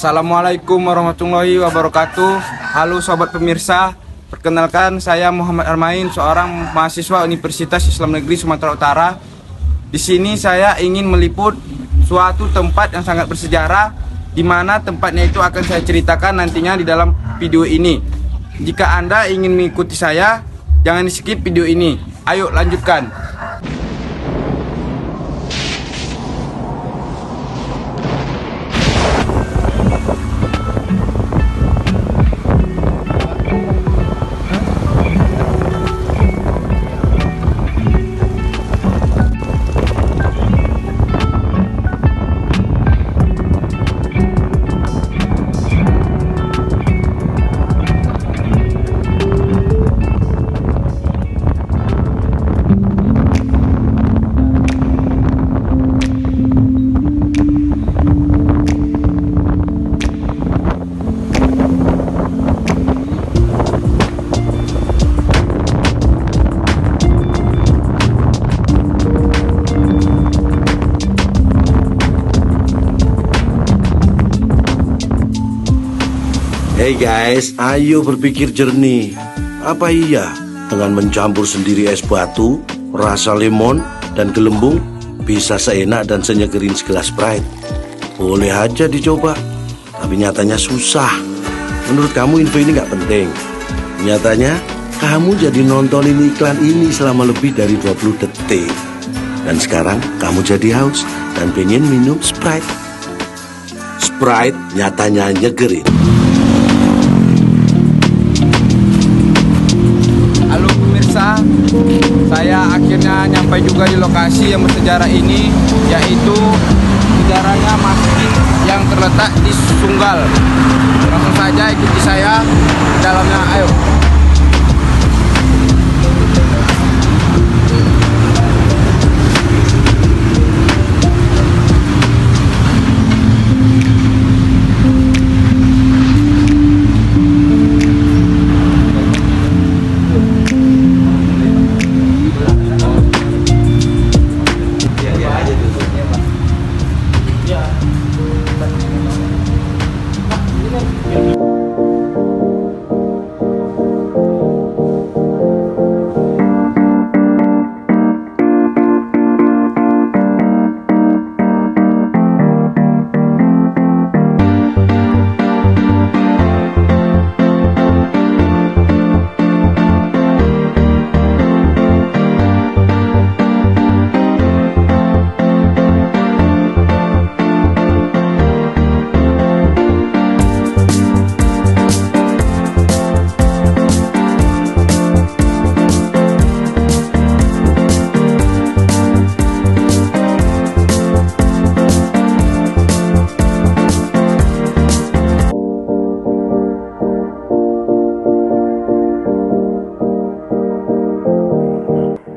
Assalamualaikum warahmatullahi wabarakatuh. Halo sobat pemirsa, perkenalkan saya Muhammad Armain, seorang mahasiswa Universitas Islam Negeri Sumatera Utara. Di sini saya ingin meliput suatu tempat yang sangat bersejarah, di mana tempatnya itu akan saya ceritakan nantinya di dalam video ini. Jika Anda ingin mengikuti saya, jangan di skip video ini. Ayo lanjutkan. Hey guys, ayo berpikir jernih. Apa iya dengan mencampur sendiri es batu, rasa lemon, dan gelembung bisa seenak dan senyegerin segelas Sprite? Boleh aja dicoba, tapi nyatanya susah. Menurut kamu info ini gak penting? Nyatanya kamu jadi nontonin iklan ini selama lebih dari 20 detik. Dan sekarang kamu jadi haus dan pengen minum Sprite. Sprite nyatanya nyegerin. Halo pemirsa, saya akhirnya nyampai juga di lokasi yang bersejarah ini, yaitu sejarahnya masjid yang terletak di Sunggal. Langsung saja ikuti saya di dalamnya, ayo.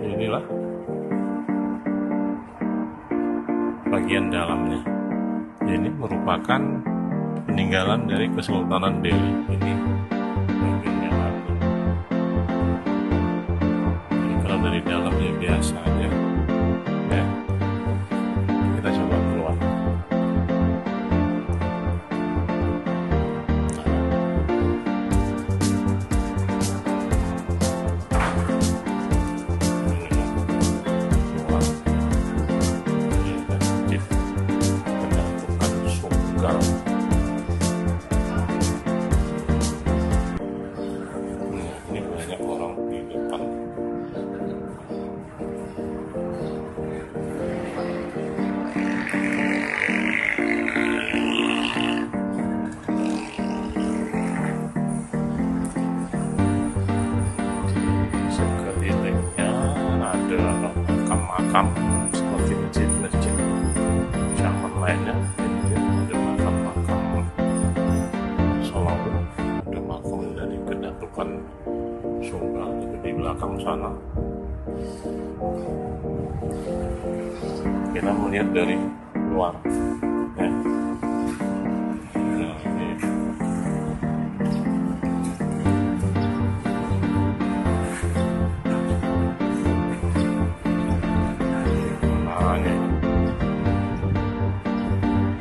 Inilah bagian dalamnya. Ini merupakan peninggalan dari Kesultanan Delhi. Ini bagiannya lagi. Ini kalau dari dalam ya biasa aja. Ya, kita coba keluar. Ini banyak orang di depan. Sekelilingnya ada makam-makam seperti masjid-masjid zaman lainnya. Ada makam-makam Solawat, ada makam dari Kedatukan Sunggal itu di belakang sana. Kita melihat dari luar, ya. Nah, ini. Nah, ini.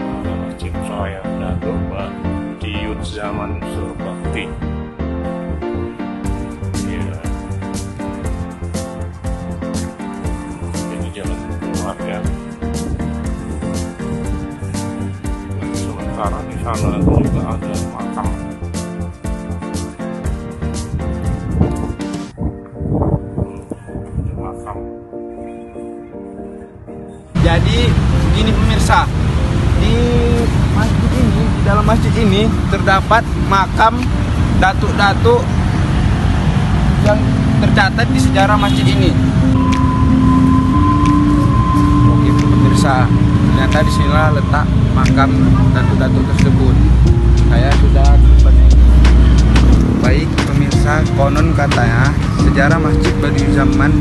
Ada Masjid Raya Datuk zaman Surbakti. Iya. Ini jalan keluar ya. Dan sementara di sana juga ada makam. Ada makam. Jadi begini pemirsa, di masjid ini, di dalam masjid ini terdapat makam datuk-datuk yang tercatat di sejarah masjid ini. Oke pemirsa, ternyata di sinilah letak makam datuk-datuk tersebut. Saya sudah menemukannya. Baik pemirsa, konon katanya sejarah Masjid Badiuzzamman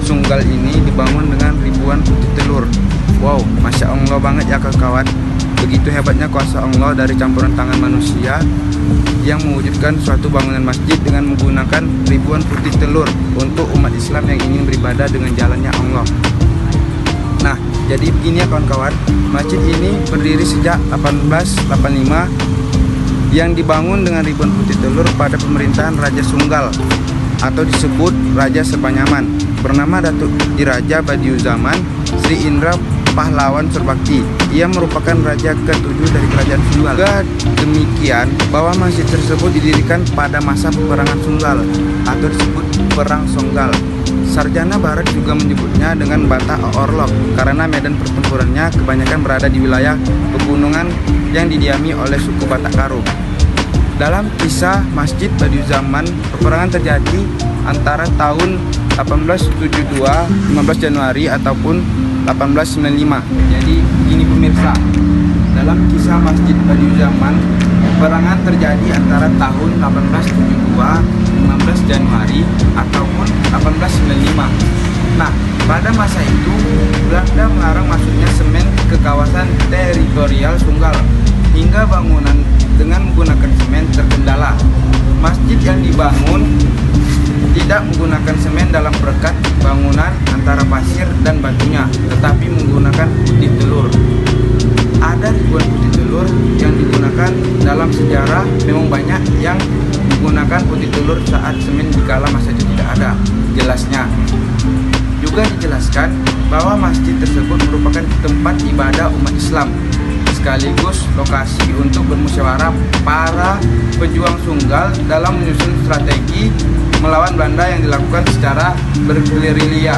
Sunggal ini dibangun dengan ribuan putih telur. Wow, Masya Allah banget ya kawan. Begitu hebatnya kuasa Allah dari campuran tangan manusia yang mewujudkan suatu bangunan masjid dengan menggunakan ribuan putih telur untuk umat Islam yang ingin beribadah dengan jalannya Allah. Nah, jadi begini ya kawan-kawan, masjid ini berdiri sejak 1885 yang dibangun dengan ribuan putih telur pada pemerintahan Raja Sunggal atau disebut Raja Sepanyaman, bernama Datuk Diraja Badiuzzamman Sri Indra Pahlawan Surbakti. Ia merupakan raja ke-7 dari kerajaan Sunggal. Juga demikian bahwa masjid tersebut didirikan pada masa peperangan Sunggal atau disebut Perang Songgal. Sarjana Barat juga menyebutnya dengan Bata Orlok karena medan pertempurannya kebanyakan berada di wilayah pegunungan yang didiami oleh suku Batak Karo. Dalam kisah Masjid Badiuzzamman, peperangan terjadi antara tahun 1872, 15 Januari ataupun 1895. Jadi ini pemirsa, dalam kisah Masjid Badiuzzamman, peperangan terjadi antara tahun 1872, 15 Januari ataupun 1895. Nah, pada masa itu Belanda melarang masuknya semen ke kawasan teritorial Sunggal hingga bangunan dengan menggunakan semen terkendala. Masjid yang dibangun tidak menggunakan semen dalam perekat bangunan antara pasir dan batunya, tetapi menggunakan putih telur. Ada ribuan putih telur yang digunakan dalam sejarah, memang banyak yang menggunakan putih telur saat semen dikala masa itu tidak ada. Jelasnya juga dijelaskan bahwa masjid tersebut merupakan tempat ibadah umat Islam sekaligus lokasi untuk bermusyawarah para pejuang Sunggal dalam menyusun strategi melawan Belanda yang dilakukan secara bergerilya.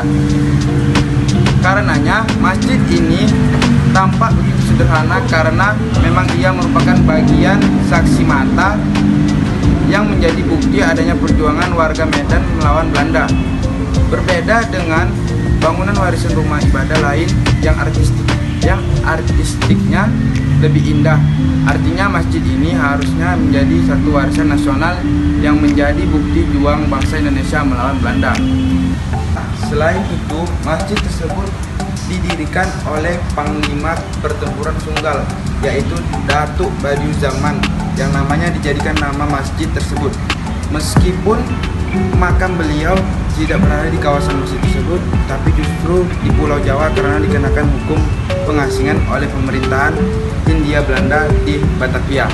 Karenanya masjid ini tampak begitu sederhana karena memang ia merupakan bagian saksi mata yang menjadi bukti adanya perjuangan warga Medan melawan Belanda. Berbeda dengan bangunan warisan rumah ibadah lain yang artistiknya lebih indah. Artinya masjid ini harusnya menjadi satu warisan nasional yang menjadi bukti juang bangsa Indonesia melawan Belanda. Selain itu, masjid tersebut didirikan oleh Panglima Pertempuran Sunggal, yaitu Datuk Badiuzzamman, yang namanya dijadikan nama masjid tersebut. Meskipun makam beliau tidak berada di kawasan masjid tersebut, tapi justru di Pulau Jawa karena dikenakan hukum pengasingan oleh pemerintahan Hindia Belanda di Batavia.